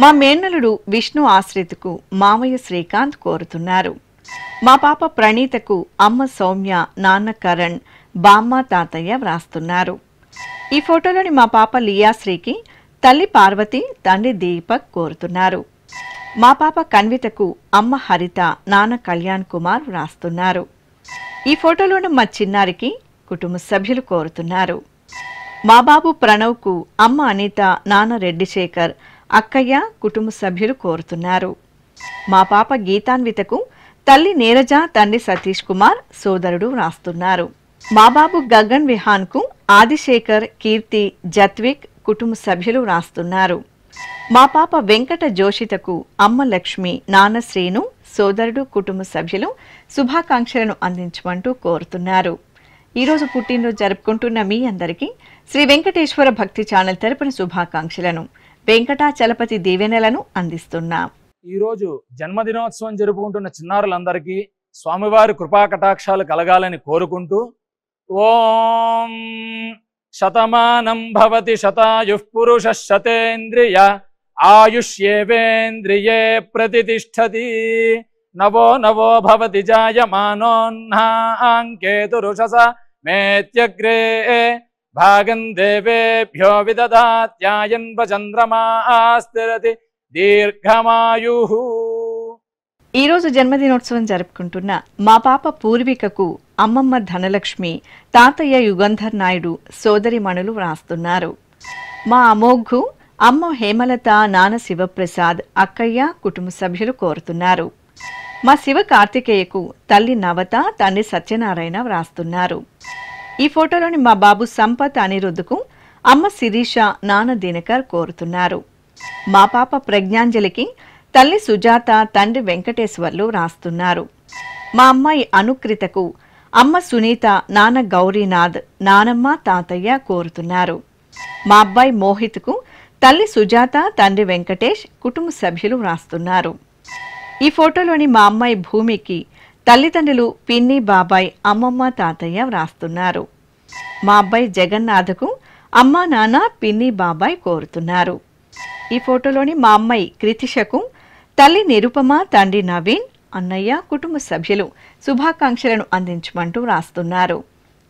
మా మేనల్లుడు విష్ణు ఆశ్రితకు మామయ్య శ్రీకాంత్ కోరుతున్నారు. మా పాప ప్రణీతకు అమ్మ సౌమ్య, నాన్న కరణ్, బామ్మ తాతయ్య వ్రాస్తున్నారు. ఈ ఫోటోలోని మా పాప లియాశ్రీకి తల్లి పార్వతి, తండ్రి దీపక్ కోరుతున్నారు. మా పాప కన్వితకు అమ్మ హరిత, నాన్న కళ్యాణ్ కుమార్ వ్రాస్తున్నారు. ఈ ఫోటోలోని మా చిన్నారికి కుటుంబ సభ్యులు కోరుతున్నారు. మా బాబు ప్రణవ్కు అమ్మ అనిత, నాన్న రెడ్డి శేఖర్, అక్కయ్య, కుటుంబ సభ్యులు కోరుతున్నారు. మా పాప గీతాన్వితకు తల్లి నీరజ, తండ్రి సతీష్ కుమార్, సోదరుడు వ్రాస్తున్నారు. మా బాబు గగన్ విహాన్కు ఆదిశేఖర్, కీర్తి, జత్విక్, కుటుంబ సభ్యులు వ్రాస్తున్నారు. మా పాప వెంకట జోషితకు అమ్మ లక్ష్మి, నాన్న శ్రీను, సోదరుడు, కుటుంబ సభ్యులు శుభాకాంక్షలను అందించమంటూ కోరుతున్నారు. ఈరోజు పుట్టినరోజు జరుపుకుంటున్న మీ అందరికీ శ్రీ వెంకటేశ్వర భక్తి ఛానల్ తరపున శుభాకాంక్షలను, వెంకటాచలపతి దీవెనలను అందిస్తున్నాం. ఈరోజు జన్మదినోత్సవం జరుపుకుంటున్న చిన్నారులందరికీ స్వామివారి కృపా కటాక్షాలు కలగాలని కోరుకుంటూ, ఓం శతమానం భవతి శతాయుః పురుషః శతేంద్రియ ఆయుష్యేవేంద్రియే ప్రతిష్టతి నవో నవో భవతి జాయమానోన్హాంకేతురుషస మేత్యగ్రే భాగం దేవేభ్యో విదదాత్యాయన్వ చంద్రమాస్థిరతి దీర్ఘమాయుః. ఈరోజు జన్మదినోత్సవం జరుపుకుంటున్న మా పాప పూర్వికకు అమ్మమ్మ ధనలక్ష్మి, తాతయ్య యుగంధర్ నాయుడు, సోదరిమణులు వ్రాస్తున్నారు. మా అమోఘు అమ్మ హేమలత, నాన్న శివప్రసాద్, అక్కయ్య, కుటుంబ సభ్యులు కోరుతున్నారు. మా శివ కార్తికేయకు తల్లి నవత, తండ్రి సత్యనారాయణ వ్రాస్తున్నారు. ఈ ఫోటోలోని మా బాబు సంపత్ అనిరుద్ధకు అమ్మ శిరీష, నాన్న దినకర్ కోరుతున్నారు. మా పాప ప్రజ్ఞాంజలికి తల్లి సుజాత, తండ్రి వెంకటేశ్వర్లు వ్రాస్తున్నారు. మా అమ్మాయి అనుకృతకు అమ్మ సునీత, నాన్న గౌరీనాథ్, నానమ్మ, తాతయ్య కోరుతున్నారు. మా అబ్బాయి మోహిత్కు తల్లి సుజాత, తండ్రి వెంకటేష్, కుటుంబ సభ్యులు వ్రాస్తున్నారు. ఈ ఫోటోలోని మా అమ్మాయి భూమికి తల్లిదండ్రులు పిన్ని, బాబాయ్, అమ్మమ్మ, తాతయ్య వ్రాస్తున్నారు. మా అబ్బాయి జగన్నాథకు అమ్మ, నాన్న, పిన్ని, బాబాయ్ కోరుతున్నారు. ఈ ఫోటోలోని మా అమ్మాయి కృతిషకు తల్లి నిరుపమ, తండ్రి నవీన్, అన్నయ్య, కుటుంబ సభ్యులు శుభాకాంక్షలను అందించమంటూ వ్రాస్తున్నారు.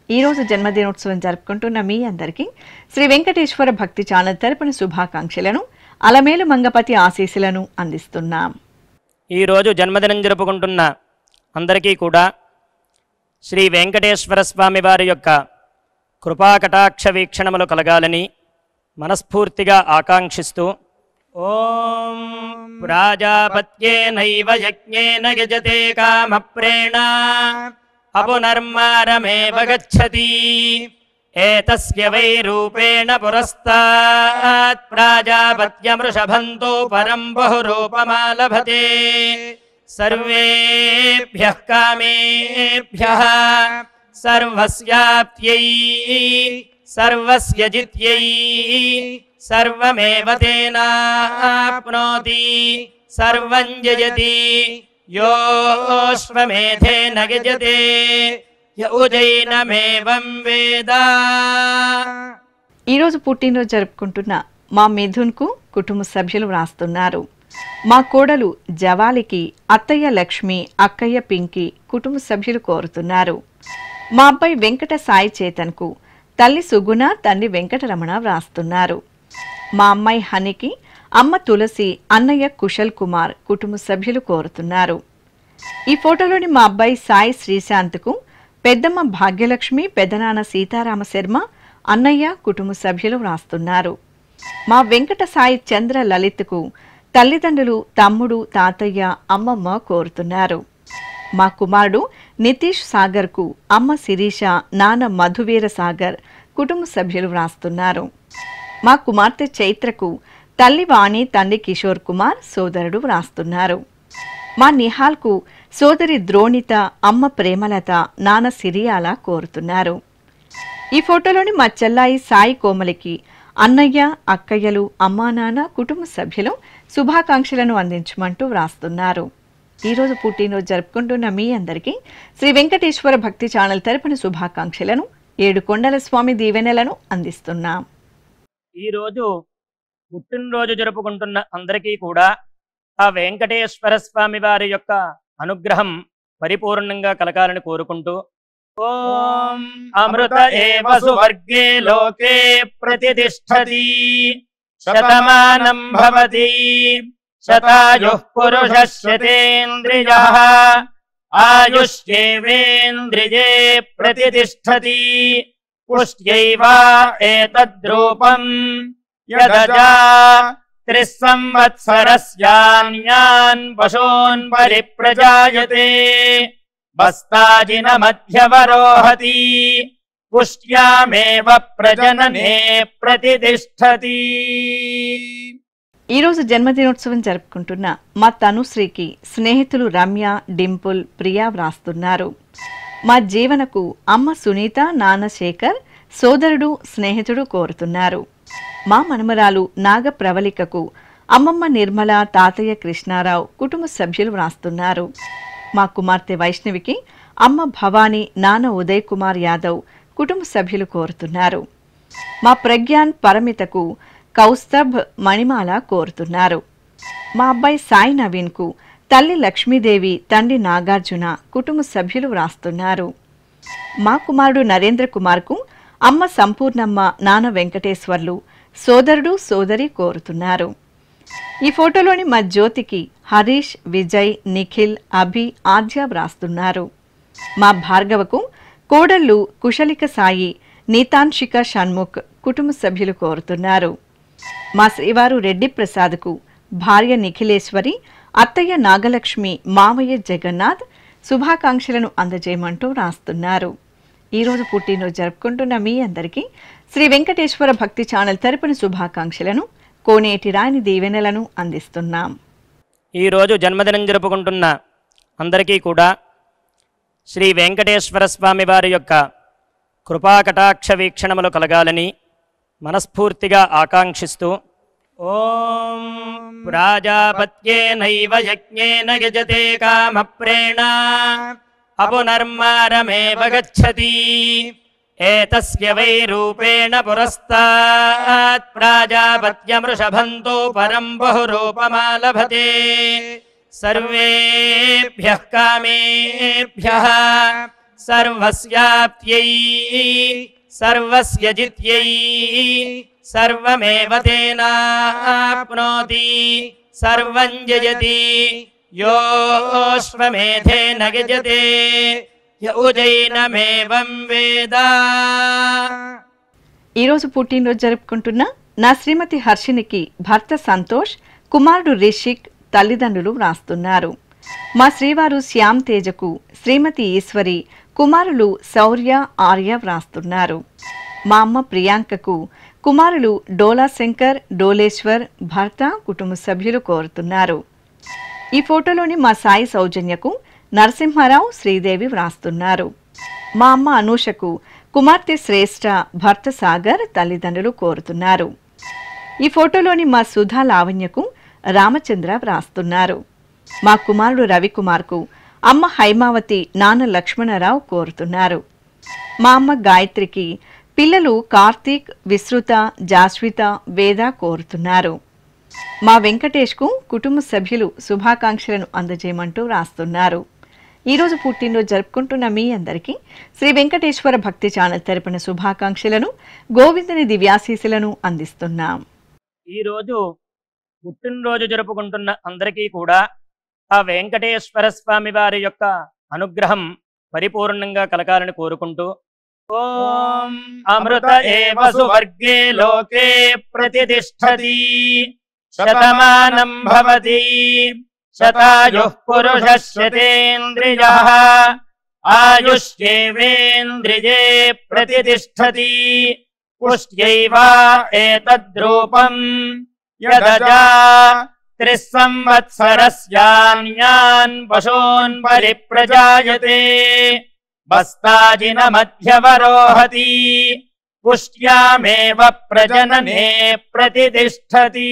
ఈరోజు జన్మదినోత్సవం జరుపుకుంటున్న మీ అందరికీ శ్రీ వెంకటేశ్వర భక్తి ఛానల్ తరపున శుభాకాంక్షలను, అలమేలు మంగపతి ఆశీస్సులను అందిస్తున్నాం. ఈరోజు జన్మదినం జరుపుకుంటున్న అందరికీ కూడా శ్రీ వెంకటేశ్వర స్వామి వారి యొక్క కృపాకటాక్ష వీక్షణములు కలగాలని మనస్ఫూర్తిగా ఆకాంక్షిస్తూ, ఓం ప్రాజాపత్యేనైవ యజ్ఞేన యజతే కామప్రేణ అపునర్మారమేవ గచ్చతి ఏతస్య వై రూపేణ పురస్తాత్ ప్రాజాపత్యమృషభంతో పరం బహురూపమాలభతే సర్వేభ్యః కామేభ్యః సర్వస్యాప్త్యై సర్వస్య జిత్యై సర్వమేవ తేనాప్నోతి సర్వం జయతి యోష్వమేధేన గజతే యౌజైనమేవం వేద. ఈరోజు పుట్టినరోజు జరుపుకుంటున్న మా మిథున్కు కుటుంబ సభ్యులు వ్రాస్తున్నారు. మా కోడలు జవాలికి అత్తయ్య లక్ష్మి, అక్కయ్య పింకి, కుటుంబ సభ్యులు కోరుతున్నారు. మా అబ్బాయి వెంకట సాయి చేతన్కు తల్లి సుగుణ, తండ్రి వెంకటరమణ వ్రాస్తున్నారు. మా అమ్మాయి హనికి అమ్మ తులసి, అన్నయ్య కుశల్ కుమార్, కుటుంబ సభ్యులు కోరుతున్నారు. ఈ ఫోటోలోని మా అబ్బాయి సాయి శ్రీశాంత్కు పెద్దమ్మ భాగ్యలక్ష్మి, పెద్దనాన్న సీతారామ శర్మ, అన్నయ్య, కుటుంబ సభ్యులు వ్రాస్తున్నారు. మా వెంకట సాయి చంద్ర లలిత్కు తల్లిదండ్రులు, తమ్ముడు, తాతయ్య, అమ్మమ్మ కోరుతున్నారు. మా కుమారుడు నితీష్ సాగర్కు అమ్మ శిరీష, నాన్న మధువీర సాగర్, కుటుంబ సభ్యులు వ్రాస్తున్నారు. మా కుమార్తె చైత్రకు తల్లి వాణి, తండ్రి కిషోర్ కుమార్, సోదరుడు వ్రాస్తున్నారు. మా నిహాల్కు సోదరి ద్రోణిత, అమ్మ ప్రేమలత, నాన్న సిరియాల కోరుతున్నారు. ఈ ఫోటోలోని మా చెల్లాయి సాయి కోమలికి అన్నయ్య, అక్కయ్యలు, అమ్మా, నాన్న, కుటుంబ సభ్యులు శుభాకాంక్షలను అందించమంటూ వ్రాస్తున్నారు. ఈరోజు పుట్టినరోజు జరుపుకుంటున్న మీ అందరికీ శ్రీ వెంకటేశ్వర భక్తి ఛానల్ తరపున శుభాకాంక్షలను, 7 కొండల స్వామి దీవెనలను అందిస్తున్నాం. ఈరోజు పుట్టినరోజు జరుపుకుంటున్న అందరికీ కూడా ఆ వెంకటేశ్వర స్వామి వారి యొక్క అనుగ్రహం పరిపూర్ణంగా కలగాలని కోరుకుంటూ ఓం అమృత ఏవ సువర్గే లోకే ప్రతిష్ఠతి శతమానం భవతి శతాయుః పురుషः శతేంద్రియః ఆయుష్యేవేంద్రియే ప్రతిష్ఠతి పుష్ట్యైవ ఏతద్రూపం యదజా త్రిస్సంవత్సరస్యాన్యాన్ పశూన్ పరిప్రజాయతే బస్తాజిన మధ్యవరోహతి పుష్ట్యామేవ ప్రజననే ప్రతిష్ఠతి. ఈరోజు జన్మదినోత్సవం జరుపుకుంటున్న మా తనుశ్రీకి స్నేహితులు రమ్య, డింపుల్, ప్రియా వ్రాస్తున్నారు. మా జీవనకు అమ్మ సునీత, నాన్న శేఖర్, సోదరుడు, స్నేహితుడు కోరుతున్నారు. మా మనమరాలు నాగ ప్రవళికకు అమ్మమ్మ నిర్మల, తాతయ్య కృష్ణారావు, కుటుంబ సభ్యులు వ్రాస్తున్నారు. మా కుమార్తె వైష్ణవికి అమ్మ భవానీ, నాన్న ఉదయ్ కుమార్ యాదవ్, కుటుంబ సభ్యులు కోరుతున్నారు. మా ప్రజ్ఞాన్ పరమితకు కౌస్తభ్, మణిమాల కోరుతున్నారు. మా అబ్బాయి సాయి నవీన్కు తల్లి లక్ష్మీదేవి, తండ్రి నాగార్జున, కుటుంబ సభ్యులు వ్రాస్తున్నారు. మా కుమారుడు నరేంద్ర కుమార్కు అమ్మ సంపూర్ణమ్మ, నాన్న వెంకటేశ్వర్లు, సోదరుడు, సోదరి కోరుతున్నారు. ఈ ఫోటోలోని మా జ్యోతికి హరీష్, విజయ్, నిఖిల్, అభి, ఆద్య వ్రాస్తున్నారు. మా భార్గవకు కోడళ్ళు కుశలిక సాయి, నీతాంశిక షణ్ముఖ్, కుటుంబ సభ్యులు కోరుతున్నారు. మా శ్రీవారు రెడ్డి ప్రసాద్కు భార్య నిఖిలేశ్వరి, అత్తయ్య నాగలక్ష్మి, మావయ్య జగన్నాథ్ శుభాకాంక్షలను అందజేయమంటూ రాస్తున్నారు. ఈరోజు పుట్టినరోజు జరుపుకుంటున్న మీ అందరికీ శ్రీ వెంకటేశ్వర భక్తి ఛానల్ తరపున శుభాకాంక్షలను, కోనేటి రాని దీవెనలను అందిస్తున్నాం. ఈరోజు జన్మదినం జరుపుకుంటున్న అందరికీ కూడా శ్రీ వెంకటేశ్వర స్వామి వారి యొక్క కృపాకటాక్ష వీక్షణములు కలగాలని మనస్ఫూర్తిగా ఆకాంక్షిస్తూ ఓం ప్రాజాపత్యేనైవ యజ్ఞేన యజతే కామప్రేణ అపునర్మారమేవ గచ్చతి ఏతస్య వై రూపేణ పురస్తాత్ ప్రాజాపత్యమృషభంతో పరం బహురూపమాలభతే సర్వేభ్యః కామేభ్యః సర్వస్యాప్త్యై సర్వస్య జిత్యై సర్వమేవ తేనాప్నోతి సర్వం జయతి యోశ్వమేధేన గజతే యౌజైనమేవం వేద. ఈరోజు పుట్టినరోజు జరుపుకుంటున్న నా శ్రీమతి హర్షినికి భర్త సంతోష్, కుమారుడు రిషిక్, తల్లిదండ్రులు వ్రాస్తున్నారు. మా శ్రీవారు శ్యామ్ తేజకు శ్రీమతి ఈశ్వరి, కుమారులు శౌర్య, ఆర్య వ్రాస్తున్నారు. మా అమ్మ ప్రియాంకకు కుమారులు డోలా శంకర్, డోలేశ్వర్, భర్త, కుటుంబ సభ్యులు కోరుతున్నారు. ఈ ఫోటోలోని మా సాయి సౌజన్యకు నరసింహారావు, శ్రీదేవి వ్రాస్తున్నారు. మా అమ్మ అనూషకు కుమార్తె శ్రేష్ఠ, భర్త సాగర్, తల్లిదండ్రులు కోరుతున్నారు. ఈ ఫోటోలోని మా సుధా లావణ్యకు రామచంద్ర వ్రాస్తున్నారు. మా కుమారుడు రవికుమార్కు అమ్మ హైమావతి, నాన్న లక్ష్మణరావు కోరుతున్నారు. మా అమ్మ గాయత్రికి పిల్లలు కార్తీక్, విశ్రుత, జాస్విత, వేద కోరుతున్నారు. మా వెంకటేష్కు కుటుంబ సభ్యులు శుభాకాంక్షలను అందజేయమంటూ రాస్తున్నారు. ఈరోజు పుట్టినరోజు జరుపుకుంటున్న మీ అందరికీ శ్రీ వెంకటేశ్వర భక్తి ఛానల్ తరపున శుభాకాంక్షలను, గోవిందుని దివ్యాశీసులను అందిస్తున్నాం. ఈరోజు పుట్టినరోజు జరుపుకుంటున్న అందరికీ కూడా ఆ వెంకటేశ్వర స్వామి వారి యొక్క అనుగ్రహం పరిపూర్ణంగా కలగాలని కోరుకుంటూ ఓం అమృత ఏవ సువర్గే లోకే ప్రతిష్ఠతి శతమానం భవతి శతాయుః పురుషः శతేంద్రియః ఆయుష్యేవేంద్రియే ప్రతిష్ఠతి పుష్ట్యైవ ఏతద్రూపం యదజా త్రిస్సంవత్సరస్యాన్యాన్ పశూన్ పరిప్రజాయతే బస్తాజిన మధ్యవరోహతి పుష్ట్యామేవ ప్రజననే ప్రతిష్ఠతి.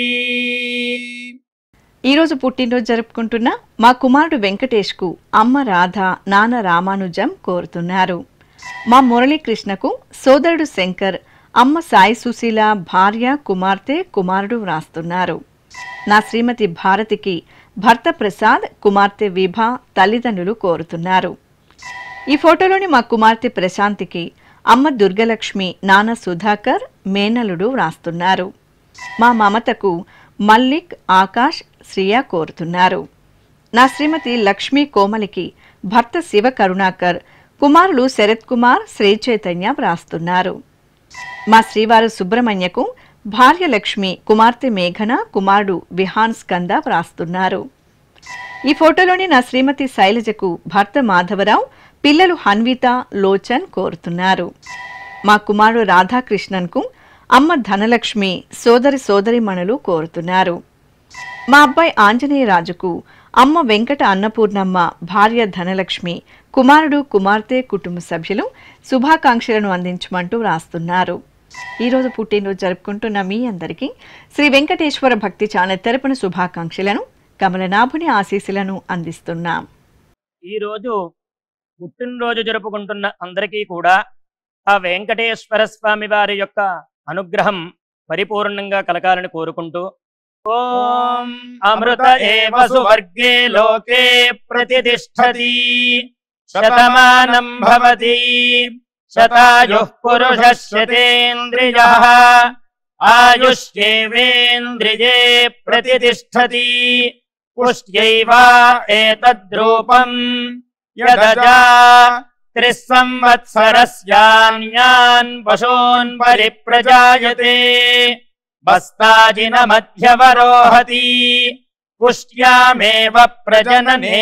ఈరోజు పుట్టినరోజు జరుపుకుంటున్న మా కుమారుడు వెంకటేష్కు అమ్మ రాధ, నాన్న రామానుజం కోరుతున్నారు. మా మురళీకృష్ణకు సోదరుడు శంకర్, అమ్మ సాయి సుశీల భార్య కుమార్తె కుమారుడు వ్రాస్తున్నారు. నా శ్రీమతి భారతికి భర్త ప్రసాద్ కుమార్తె విభ తల్లిదండ్రులు కోరుతున్నారు. ఈ ఫోటోలోని మా కుమార్తె ప్రశాంతికి అమ్మ దుర్గలక్ష్మి నాన్న సుధాకర్ మేనలుడు వ్రాస్తున్నారు. మా మమతకు మల్లిక్ ఆకాష్ శ్రియ కోరుతున్నారు. నా శ్రీమతి లక్ష్మీ కోమలికి భర్త శివ కరుణాకర్ కుమారులు శరత్ కుమార్ శ్రీ చైతన్య వ్రాస్తున్నారు. మా శ్రీవారు సుబ్రహ్మణ్యకు భార్య లక్ష్మి కుమార్తె మేఘన కుమారుడు విహాన్ స్కంద వ్రాస్తున్నారు. ఈ ఫోటోలోని నా శ్రీమతి శైలజకు భర్త మాధవరావు పిల్లలు హన్విత లోచన్ కోరుతున్నారు. మా కుమారుడు రాధాకృష్ణన్కు అమ్మ ధనలక్ష్మి సోదరిమణులు కోరుతున్నారు. మా అబ్బాయి ఆంజనేయ రాజుకు అమ్మ వెంకట అన్నపూర్ణమ్మ భార్య ధనలక్ష్మి కుమారుడు కుమార్తె కుటుంబ సభ్యులు శుభాకాంక్షలను అందించమంటూ వ్రాస్తున్నారు. ఈరోజు పుట్టినరోజు జరుపుకుంటున్న మీ అందరికీ శ్రీ వెంకటేశ్వర భక్తి ఛానల్ తరపున శుభాకాంక్షలను కమలనాభుని ఆశీస్సులను అందిస్తున్నాం. ఈరోజు పుట్టినరోజు జరుపుకుంటున్న అందరికీ కూడా ఆ వెంకటేశ్వర స్వామి వారి యొక్క అనుగ్రహం పరిపూర్ణంగా కలగాలని కోరుకుంటూ ఓం అమృత ఏవ సువర్గే లోకే ప్రతిష్ఠతి శతమానం భవతి శతాయుః పురుషः శతేంద్రియః ఆయుష్యేవేంద్రియే ప్రతిష్ఠతి పుష్ట్యైవ ఏతద్రూపం యదజా త్రిస్సంవత్సరస్యాన్యాన్ పశూన్ పరిప్రజాయతే బస్తాజిన మధ్యవరోహతి పుష్ట్యామేవ ప్రజననే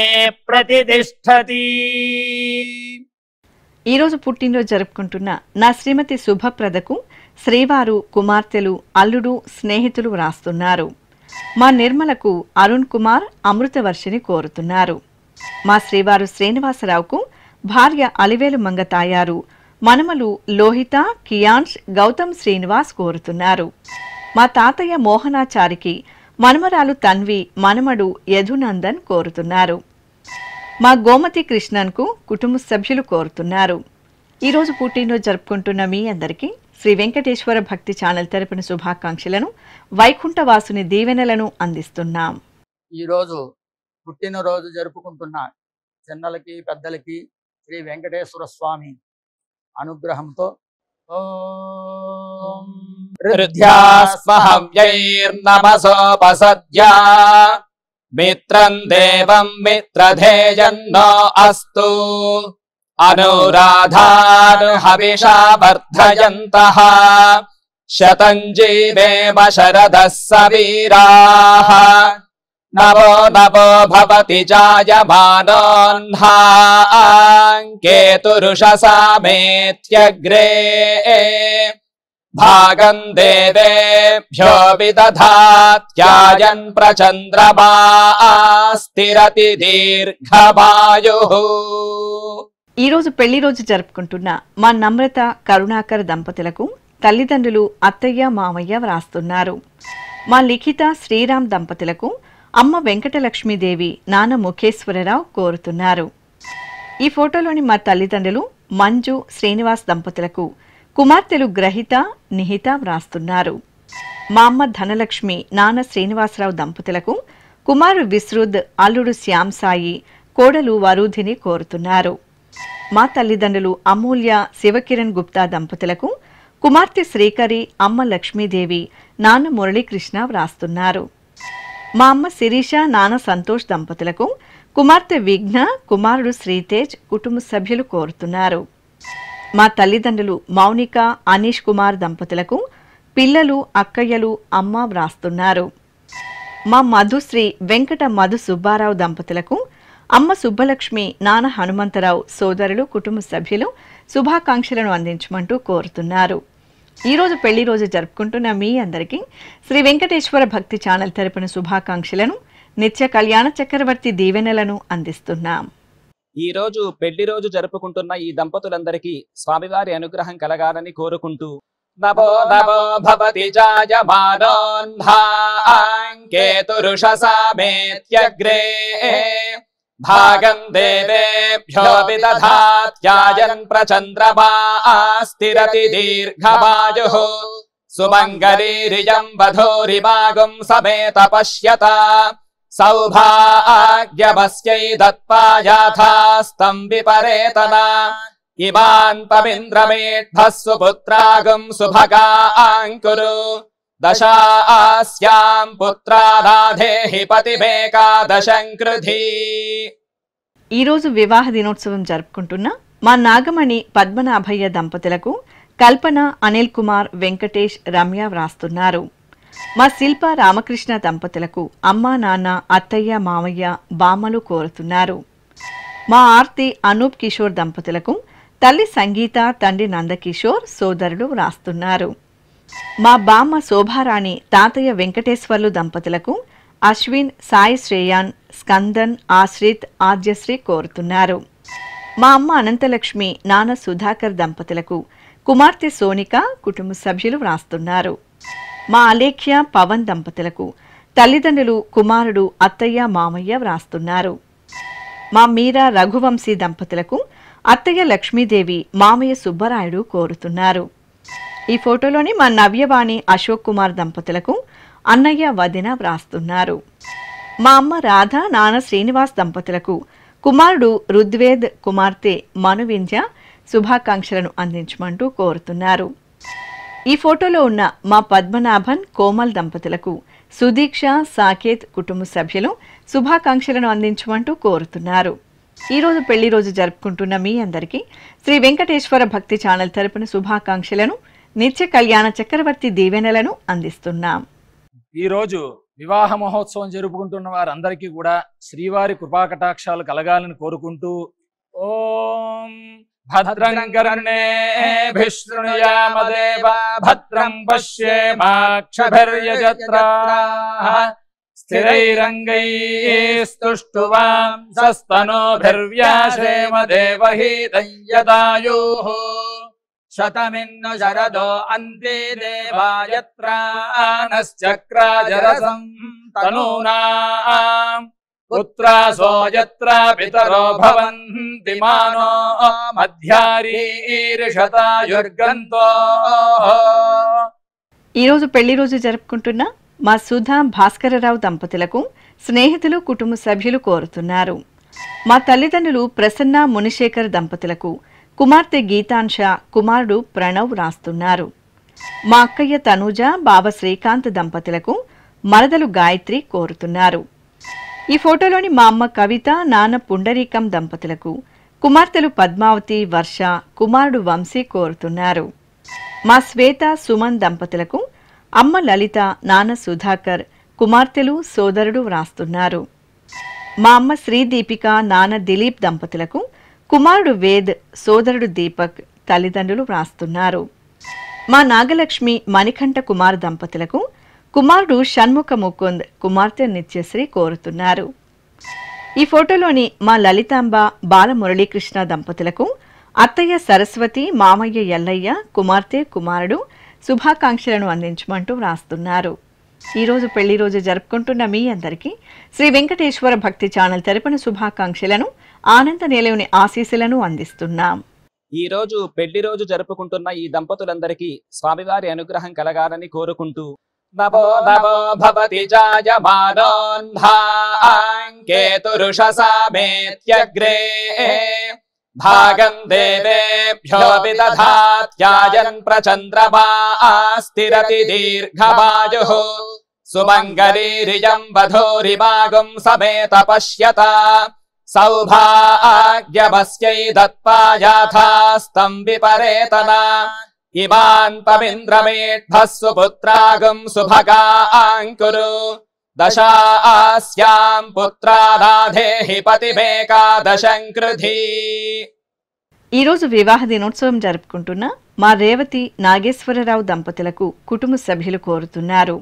ప్రతిష్ఠతి. ఈరోజు పుట్టినరోజు జరుపుకుంటున్న నా శ్రీమతి శుభప్రదకు శ్రీవారు కుమార్తెలు అల్లుడు స్నేహితులు వ్రాస్తున్నారు. మా నిర్మలకు అరుణ్ కుమార్ అమృతవర్షిని కోరుతున్నారు. మా శ్రీవారు శ్రీనివాసరావుకు భార్య అలివేలు మంగ తాయారు మనమలు లోహిత కియాన్ష్ గౌతమ్ శ్రీనివాస్ కోరుతున్నారు. మా తాతయ్య మోహనాచారికి మనమరాలు తన్వి మనమడు యధునందన్ కోరుతున్నారు. మా గోమతి కృష్ణన్కు కుటుంబ సభ్యులు కోరుతున్నారు. ఈరోజు పుట్టినరోజు జరుపుకుంటున్న మీ అందరికీ శ్రీ వెంకటేశ్వర భక్తి ఛానల్ తరపున శుభాకాంక్షలను వైకుంఠవాసుని దీవెనలను అందిస్తున్నాం. ఈరోజు పుట్టినరోజు జరుపుకుంటున్న చిన్నలకి పెద్దలకి శ్రీ వెంకటేశ్వర స్వామి అనుగ్రహంతో ఓం హృద్యాస్మహవ్యైర్నమసోపసద్యా మిత్రం దేవం మిత్రధేయన్నో అస్తు అనురాధాన్ హవిషా వర్ధయంతః శతం జీవేమ శరదః సవీరాః నవో నవో భవతి జాయమానోన్హాం కేతురుషసామేత్యగ్రే భాగం దేవేభ్యో విదధాత్యాయన్ ప్రచంద్రమా స్థిరతి దీర్ఘమాయుః. ఈరోజు పెళ్లి రోజు జరుపుకుంటున్న మా నమ్రత కరుణాకర్ దంపతులకు తల్లిదండ్రులు అత్తయ్య మామయ్య వ్రాస్తున్నారు. మా లిఖిత శ్రీరామ్ దంపతులకు అమ్మ వెంకటలక్ష్మీదేవి నాన్న ముఖేశ్వరరావు కోరుతున్నారు. ఈ ఫోటోలోని మా తల్లిదండ్రులు మంజు శ్రీనివాస్ దంపతులకు కుమార్తెలు గ్రహిత నిహిత వ్రాస్తున్నారు. మా అమ్మ ధనలక్ష్మి నాన్న శ్రీనివాసరావు దంపతులకు కుమారు విశ్రుద్ అల్లుడు శ్యామ్ సాయి కోడలు వరూధిని కోరుతున్నారు. మా తల్లిదండ్రులు అమూల్య శివకిరణ్ గుప్తా దంపతులకు కుమార్తె శ్రీకరి అమ్మ లక్ష్మీదేవి నాన్న మురళీకృష్ణ వ్రాస్తున్నారు. మా అమ్మ శిరీష నాన్న సంతోష్ దంపతులకు కుమార్తె విఘ్న కుమారుడు శ్రీతేజ్ కుటుంబ సభ్యులు కోరుతున్నారు. మా తల్లిదండ్రులు మౌనిక అనీష్ కుమార్ దంపతులకు పిల్లలు అక్కయ్యలు అమ్మ వ్రాస్తున్నారు. మా మధుశ్రీ వెంకట మధు సుబ్బారావు దంపతులకు అమ్మ సుబ్బలక్ష్మి నాన్న హనుమంతరావు సోదరులు కుటుంబ సభ్యులు శుభాకాంక్షలను అందించమంటూ కోరుతున్నారు. ఈరోజు పెళ్లి రోజు జరుపుకుంటున్న మీ అందరికీ శ్రీ వెంకటేశ్వర భక్తి ఛానల్ తరపున శుభాకాంక్షలను నిత్య కళ్యాణ చక్రవర్తి దీవెనలను అందిస్తున్నాం. ఈ రోజు పెళ్లి రోజు జరుపుకుంటున్న ఈ దంపతులందరికీ స్వామివారి అనుగ్రహం కలగాలని కోరుకుంటూ నవో నవో భవతి జాయమానోన్హాం కేతురుషసామేత్యగ్రే భాగం దేవేభ్యో విదధాత్యాయన్ ప్రచంద్రమా స్థిరతి దీర్ఘమాయుః సుమంగళీరియం వధూరిమాగం సమేత పశ్యత సౌభాగ్యమస్యై దత్పాయాథాస్తం విపరేతన ఇమాన్ పవింద్రమేఢ్భः సుపుత్రాగం సుభగాంకురు దశాస్యాం పుత్రానాధేహి పతిమేకాదశం కృధి. ఈరోజు వివాహ దినోత్సవం జరుపుకుంటున్న మా నాగమణి పద్మనాభయ్య దంపతులకు కల్పన, అనిల్ కుమార్, వెంకటేష్, రమ్య వ్రాస్తున్నారు. మా శిల్ప రామకృష్ణ దంపతులకు అమ్మ, నాన్న, అత్తయ్య, మామయ్య, బామ్మలు కోరుతున్నారు. మా ఆర్తి, అనూప్ కిషోర్ దంపతులకు తల్లి సంగీత, తండ్రి నందకిషోర్, సోదరుడు వ్రాస్తున్నారు. మా బామ్మ శోభారాణి, తాతయ్య వెంకటేశ్వర్లు దంపతులకు అశ్విన్, సాయి శ్రేయాన్, స్కందన్, ఆశ్రిత్, ఆద్యశ్రీ కోరుతున్నారు. మా అమ్మ అనంతలక్ష్మి, నాన్న సుధాకర్ దంపతులకు కుమార్తె సోనిక, కుటుంబ సభ్యులు వ్రాస్తున్నారు. మా అలేఖ్య, పవన్ దంపతులకు తల్లిదండ్రులు, కుమారుడు, అత్తయ్య, మామయ్య వ్రాస్తున్నారు. మా మీరా, రఘువంశీ దంపతులకు అత్తయ్య లక్ష్మీదేవి, మామయ్య సుబ్బరాయుడు కోరుతున్నారు. ఈ ఫోటోలోని మా నవ్యవాణి, అశోక్ కుమార్ దంపతులకు అన్నయ్య, వదిన వ్రాస్తున్నారు. మా అమ్మ రాధ, నాన్న శ్రీనివాస్ దంపతులకు కుమారుడు రుద్వేద్, కుమార్తె మనువింధ్య శుభాకాంక్షలను అందించమంటూ కోరుతున్నారు. ఈ ఫోటోలో ఉన్న మా పద్మనాభన్, కోమల్ దంపతులకు సుదీక్ష, సాకేత్ కుటుంబ సభ్యులు శుభాకాంక్షలను అందించమంటూ కోరుతున్నారు. ఈరోజు పెళ్లి రోజు జరుపుకుంటున్న మీ అందరికీ శ్రీ వెంకటేశ్వర భక్తి ఛానల్ తరపున శుభాకాంక్షలను, నిత్య కళ్యాణ చక్రవర్తి దీవెనలను అందిస్తున్నాం. ఈరోజు వివాహ మహోత్సవం జరుపుకుంటున్న వారందరికీ కూడా శ్రీవారి కృపాకటాక్షాలు కలగాలని కోరుకుంటూ ఓం భద్రం కర్ణేభిః శృణుయామ దేవా భద్రం పశ్యేమాక్షభిర్యజత్రాః స్థిరైరంగైస్తుష్టువాం సస్తనోభిర్వ్యాశేమ దేవహీతం యదాయుః శతమిన్ను శరదో అంతే దేవాయత్రానశ్చక్రాజరసం తనూనాం పుత్రాసో యత్ర పితరో భవంతి మానో మధ్యారీర్షతాయుర్గంతో. ఈరోజు పెళ్లి రోజు జరుపుకుంటున్న మా సుధా, భాస్కరరావు దంపతులకు స్నేహితులు, కుటుంబ సభ్యులు కోరుతున్నారు. మా తల్లిదండ్రులు ప్రసన్న, మునిశేఖర్ దంపతులకు కుమార్తె గీతాంశ, కుమారుడు ప్రణవ్ రాస్తున్నారు. మా అక్కయ్య తనూజ, బావ శ్రీకాంత్ దంపతులకు మరదలు గాయత్రి కోరుతున్నారు. ఈ ఫోటోలోని మా అమ్మ కవిత, నాన్న పుండరీకం దంపతులకు కుమార్తెలు పద్మావతి, వర్ష, కుమారుడు వంశీ కోరుతున్నారు. మా శ్వేత, సుమన్ దంపతులకు అమ్మ లలిత, నాన్న సుధాకర్, కుమార్తెలు, సోదరుడు వ్రాస్తున్నారు. మా అమ్మ శ్రీదీపిక, నాన్న దిలీప్ దంపతులకు కుమారుడు వేద్, సోదరుడు దీపక్, తల్లిదండ్రులు వ్రాస్తున్నారు. మా నాగలక్ష్మి, మణికంఠ కుమార్ దంపతులకు కుమారుడు షణ్ముఖ ముకుంద్, కుమార్తె నిత్యశ్రీ కోరుతున్నారు. ఈ ఫోటోలోని మా లలితాంబ, బాలమురళీకృష్ణ దంపతులకు అత్తయ్య సరస్వతి, మామయ్య ఎల్లయ్య, కుమార్తె, కుమారుడు శుభాకాంక్షలను అందించమంటూ వ్రాస్తున్నారు. ఈరోజు పెళ్లి రోజు జరుపుకుంటున్న మీ అందరికీ శ్రీ వెంకటేశ్వర భక్తి ఛానల్ తరపున శుభాకాంక్షలను, ఆనంద నిలయుని ఆశీస్సులను అందిస్తున్నాం. ఈ రోజు పెళ్లి రోజు జరుపుకుంటున్న ఈ దంపతులందరికీ స్వామివారి అనుగ్రహం కలగాలని కోరుకుంటూ నమో నమో భవతి జాయమానోన్ధాంకేతురుషసామేత్యగ్రే భాగం దేవేభ్యో విదధాత్యాయన్ ప్రచంద్రమా స్థిరతి దీర్ఘమాయుః సుమంగళీరియం వధూరిమాగం సమేత పశ్యత సౌభాగ్యమస్యై దత్పాయాథాస్తం విపరేతన ఇమాన్ పవింద్రమేఢ్భः సుపుత్రాగం సుభగాంకురు దశాస్యాం పుత్రానాధేహి పతిమేకాదశం కృధి. ఈరోజు వివాహ దినోత్సవం జరుపుకుంటున్న మా రేవతి, నాగేశ్వరరావు దంపతులకు కుటుంబ సభ్యులు కోరుతున్నారు.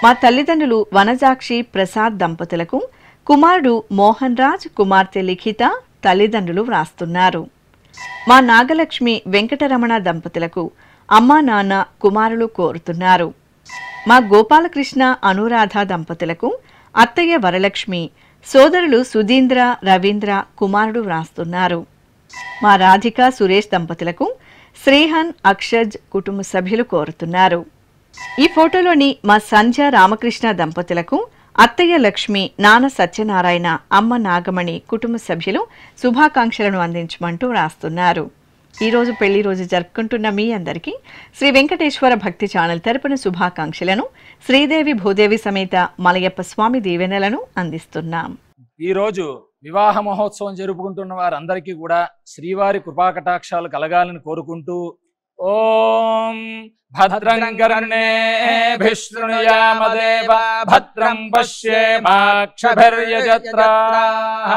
మా తల్లిదండ్రులు వనజాక్షి, ప్రసాద్ దంపతులకు కుమారుడు మోహన్ రాజ్, కుమార్తె లిఖిత, తల్లిదండ్రులు వ్రాస్తున్నారు. మా నాగలక్ష్మి, వెంకటరమణ దంపతులకు అమ్మా, నాన్న, కుమారులు కోరుతున్నారు. మా గోపాలకృష్ణ, అనురాధ దంపతులకు అత్తయ్య వరలక్ష్మి, సోదరులు సుధీంద్ర, రవీంద్ర, కుమారుడు వ్రాస్తున్నారు. మా రాధిక, సురేష్ దంపతులకు శ్రీహన్, అక్షజ్ కుటుంబ సభ్యులు కోరుతున్నారు. ఈ ఫోటోలోని మా సంధ్య, రామకృష్ణ దంపతులకు అత్తయ్య లక్ష్మి, నాన్న సత్యనారాయణ, అమ్మ నాగమణి కుటుంబ సభ్యులు శుభాకాంక్షలను అందించమంటూ వ్రాస్తున్నారు. ఈరోజు పెళ్లి రోజు జరుపుకుంటున్న మీ అందరికీ శ్రీ వెంకటేశ్వర భక్తి ఛానల్ తరపున శుభాకాంక్షలను, శ్రీదేవి భూదేవి సమేత మలయప్ప స్వామి దీవెనలను అందిస్తున్నాం. ఈ రోజు వివాహ మహోత్సవం జరుపుకుంటున్న వారందరికీ కూడా శ్రీవారి కృపాకటాక్షాలు కలగాలని కోరుకుంటూ ఓం భద్రం కర్ణేభిః శృణుయామదేవ భద్రం పశ్యేమాక్షభిర్యజత్రాః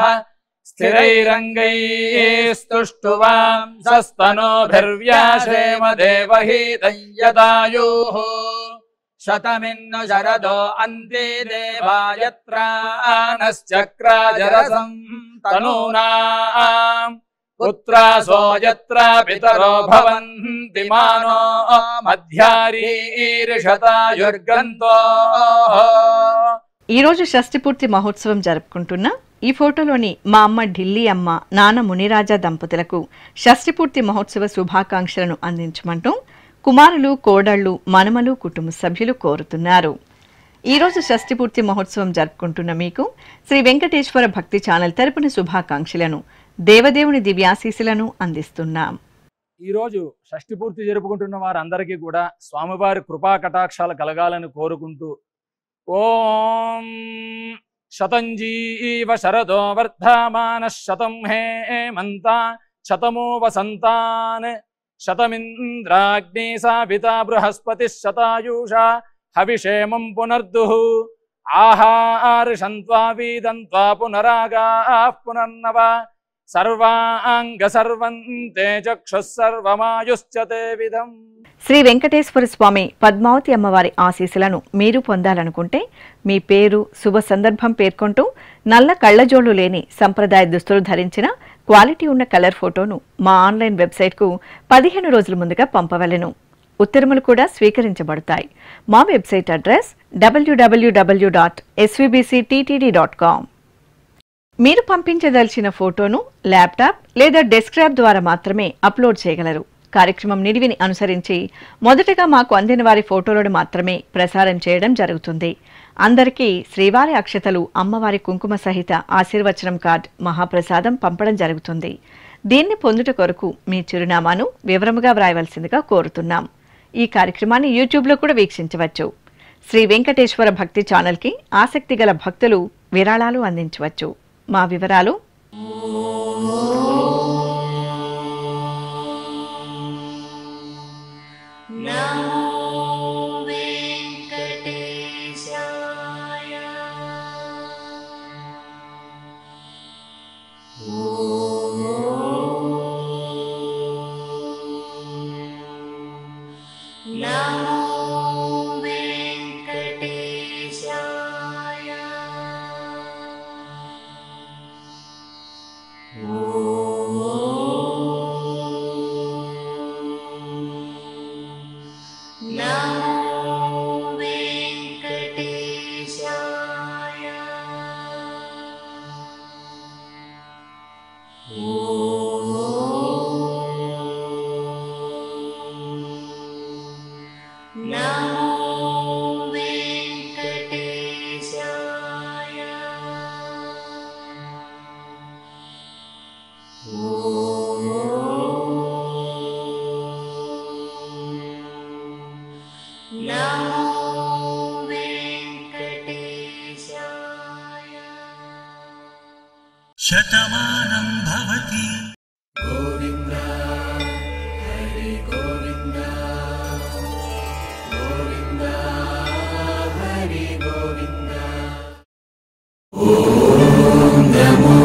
స్థిరైరంగైస్తుష్టువాం సస్తనోభిర్వ్యాసేమ దేవహీతం యదాయుః శతమిన్ను శరదో అంతే దేవాయత్రానశ్చక్రాజరసం తనూనాం పుత్రాసో యత్ర పితరో భవంతి మానో మధ్యారీర్షతాయుర్గంతో. ఈరోజు షష్ఠిపూర్తి మహోత్సవం జరుపుకుంటున్న ఈ ఫోటోలోని మా అమ్మ ఢిల్లీ అమ్మ, నాన్న మునిరాజా దంపతులకు షష్ఠిపూర్తి మహోత్సవ శుభాకాంక్షలను అందించమంటూ కుమారులు, కోడళ్లు, మనమలు కుటుంబ సభ్యులు కోరుతున్నారు. ఈరోజు షష్ఠిపూర్తి మహోత్సవం జరుపుకుంటున్న మీకు శ్రీ వెంకటేశ్వర భక్తి ఛానల్ తరపున శుభాకాంక్షలను, దేవదేవుని దివ్యాశీస్సులను అందిస్తున్నాం. ఈరోజు షష్ఠిపూర్తి జరుపుకుంటున్న వారందరికీ కూడా స్వామివారి కృపా కటాక్షాలు కలగాలని కోరుకుంటూ ఓం శతంజీవ శరదో వర్ధమాన శతం హేమంత శతమో వసంతాన్ శతమింద్రాగ్ని సావితా బృహస్పతి శతాయూషా హవిషేమం పునర్దుః ఆహార్షంత్వా వీదంత్వా పునరాగాః పునర్నవ సర్వాంగ సర్వంతే చక్షుః సర్వమాయుశ్చ తే విధం. శ్రీ వెంకటేశ్వర స్వామి పద్మావతి అమ్మవారి ఆశీస్సులను మీరు పొందాలనుకుంటే మీ పేరు, శుభ సందర్భం పేర్కొంటూ నల్ల కళ్లజోళ్లు లేని సంప్రదాయ దుస్తులు ధరించిన క్వాలిటీ ఉన్న కలర్ ఫోటోను మా ఆన్లైన్ వెబ్సైట్కు 15 రోజుల ముందుగా పంపవలెను. ఉత్తరములు కూడా స్వీకరించబడతాయి. మా వెబ్సైట్ అడ్రస్ www.svbcttd.com. మీరు పంపించదలిచిన ఫోటోను ల్యాప్టాప్ లేదా డెస్క్టాప్ ద్వారా మాత్రమే అప్లోడ్ చేయగలరు. కార్యక్రమం నిడివిని అనుసరించి మొదటగా మాకు అందిన వారి ఫోటోలను మాత్రమే ప్రసారం చేయడం జరుగుతుంది. అందరికీ శ్రీవారి అక్షతలు, అమ్మవారి కుంకుమ సహిత ఆశీర్వచనం కార్డ్, మహాప్రసాదం పంపడం జరుగుతుంది. దీన్ని పొందుట కొరకు మీ చిరునామాను వివరముగా వ్రాయవలసిందిగా కోరుతున్నాం. ఈ కార్యక్రమాన్ని యూట్యూబ్లో కూడా వీక్షించవచ్చు. శ్రీ వెంకటేశ్వర భక్తి ఛానల్కి ఆసక్తి గల భక్తులు విరాళాలు అందించవచ్చు. మా వివరాలు శతమానం భవతి. గోవింద హరి గోవింద గోవింద హరి గోవింద. ఓం నమో